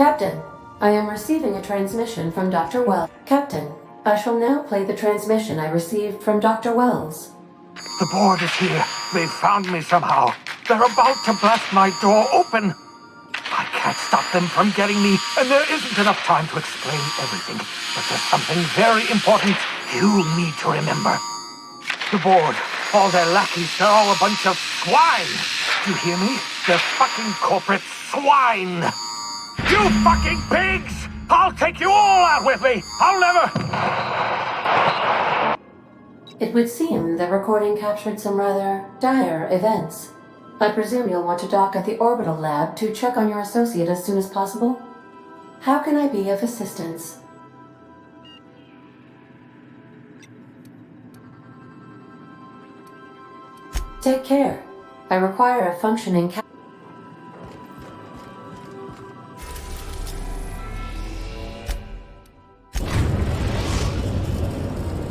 Captain, I am receiving a transmission from Dr. Wells. Captain, I shall now play the transmission I received from Dr. Wells. The board is here. They've found me somehow. They're about to blast my door open. I can't stop them from getting me, and there isn't enough time to explain everything. But there's something very important you need to remember. The board, all their lackeys, they're all a bunch of swine. Do you hear me? They're fucking corporate swine. You fucking pigs! I'll take you all out with me! I'll never... It would seem the recording captured some rather dire events. I presume you'll want to dock at the orbital lab to check on your associate as soon as possible. How can I be of assistance? Take care. I require a functioning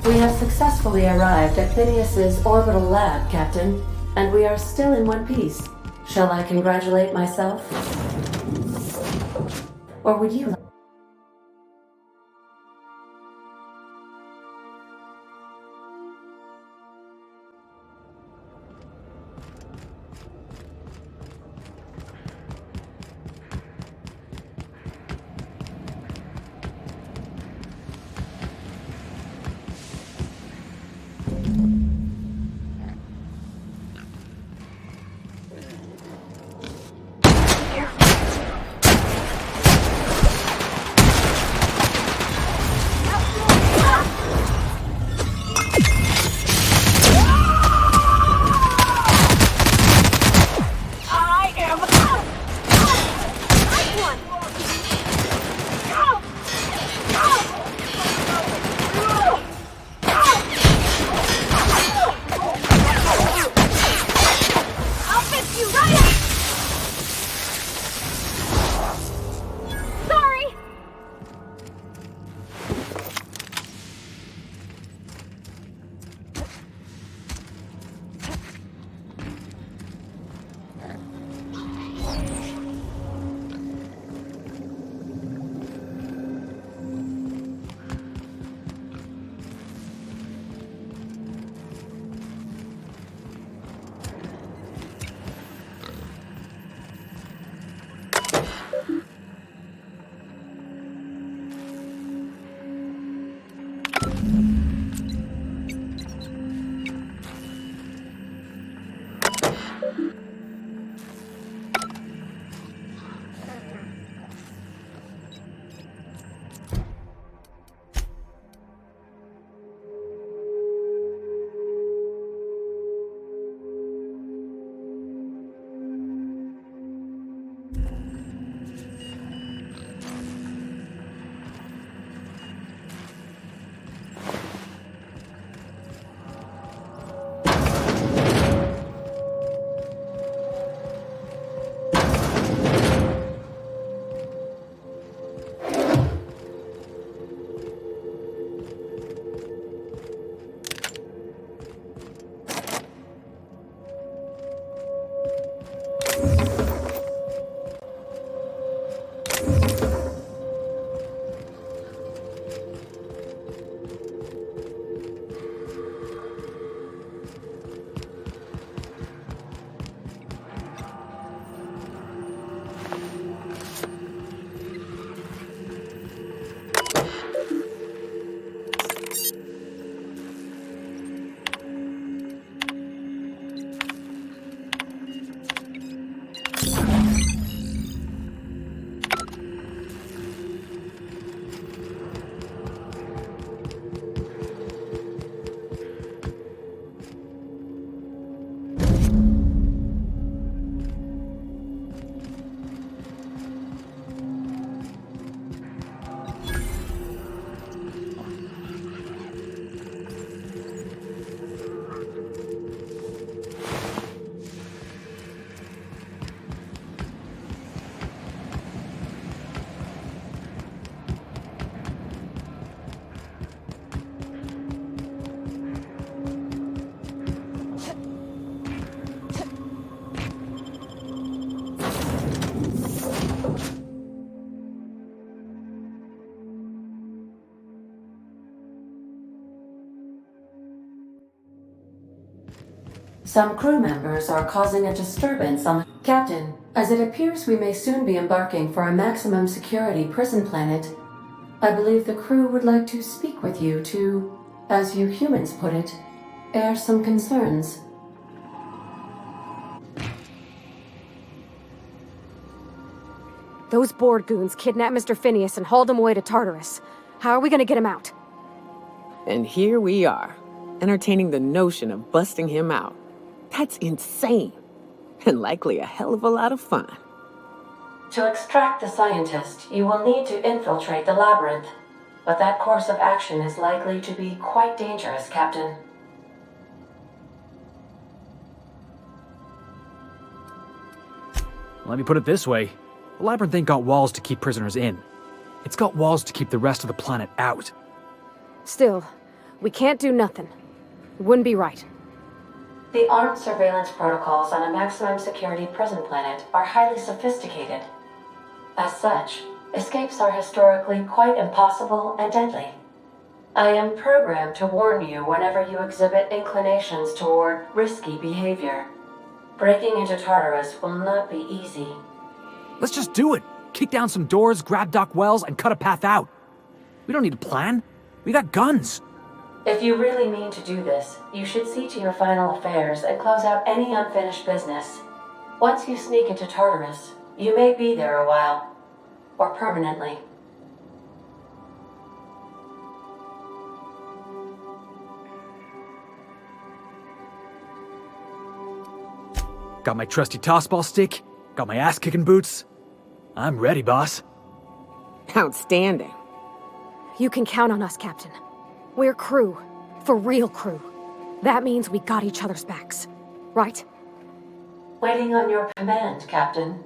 We have successfully arrived at Phineas's orbital lab, Captain, and we are still in one piece. Shall I congratulate myself? Or would you like... Some crew members are causing a disturbance on the... Captain, as it appears we may soon be embarking for a maximum security prison planet, I believe the crew would like to speak with you to, as you humans put it, air some concerns. Those board goons kidnapped Mr. Phineas and hauled him away to Tartarus. How are we gonna get him out? And here we are, entertaining the notion of busting him out. That's insane. And likely a hell of a lot of fun. To extract the scientist, you will need to infiltrate the labyrinth. But that course of action is likely to be quite dangerous, Captain. Let me put it this way. The labyrinth ain't got walls to keep prisoners in. It's got walls to keep the rest of the planet out. Still, we can't do nothing. It wouldn't be right. The armed surveillance protocols on a maximum security prison planet are highly sophisticated. As such, escapes are historically quite impossible and deadly. I am programmed to warn you whenever you exhibit inclinations toward risky behavior. Breaking into Tartarus will not be easy. Let's just do it. Kick down some doors, grab Doc Wells, and cut a path out. We don't need a plan. We got guns. If you really mean to do this, you should see to your final affairs and close out any unfinished business. Once you sneak into Tartarus, you may be there a while. Or permanently. Got my trusty tossball stick, got my ass-kicking boots. I'm ready, boss. Outstanding. You can count on us, Captain. We're crew. For real crew. That means we got each other's backs. Right? Waiting on your command, Captain.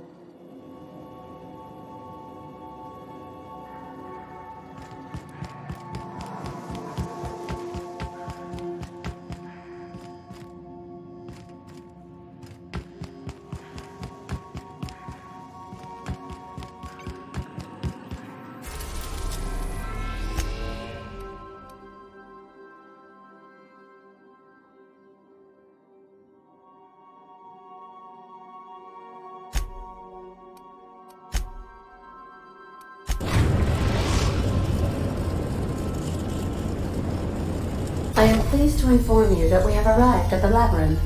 I am pleased to inform you that we have arrived at the labyrinth.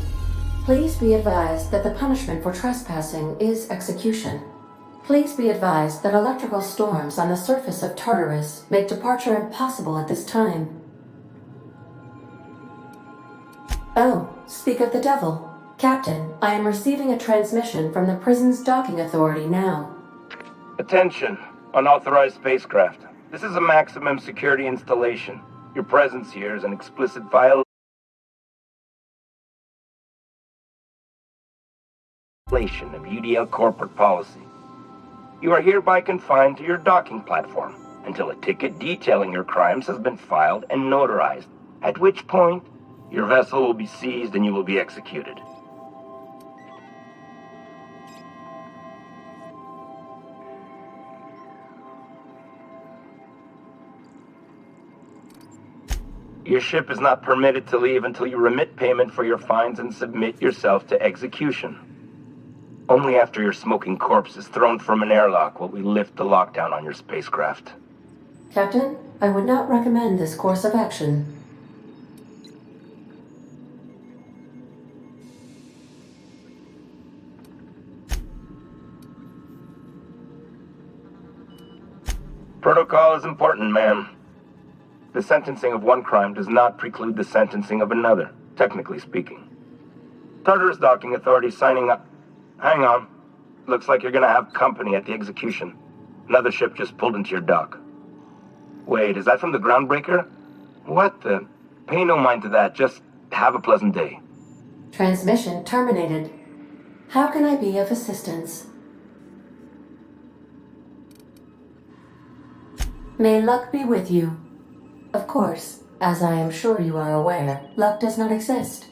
Please be advised that the punishment for trespassing is execution. Please be advised that electrical storms on the surface of Tartarus make departure impossible at this time. Oh, speak of the devil. Captain, I am receiving a transmission from the prison's docking authority now. Attention, unauthorized spacecraft. This is a maximum security installation. Your presence here is an explicit violation of UDL corporate policy. You are hereby confined to your docking platform until a ticket detailing your crimes has been filed and notarized, at which point your vessel will be seized and you will be executed. Your ship is not permitted to leave until you remit payment for your fines and submit yourself to execution. Only after your smoking corpse is thrown from an airlock will we lift the lockdown on your spacecraft. Captain, I would not recommend this course of action. Protocol is important, ma'am. The sentencing of one crime does not preclude the sentencing of another, technically speaking. Tartarus Docking Authority signing up. Hang on. Looks like you're gonna have company at the execution. Another ship just pulled into your dock. Wait, is that from the Groundbreaker? What the? Pay no mind to that, just have a pleasant day. Transmission terminated. How can I be of assistance? May luck be with you. Of course, as I am sure you are aware, luck does not exist.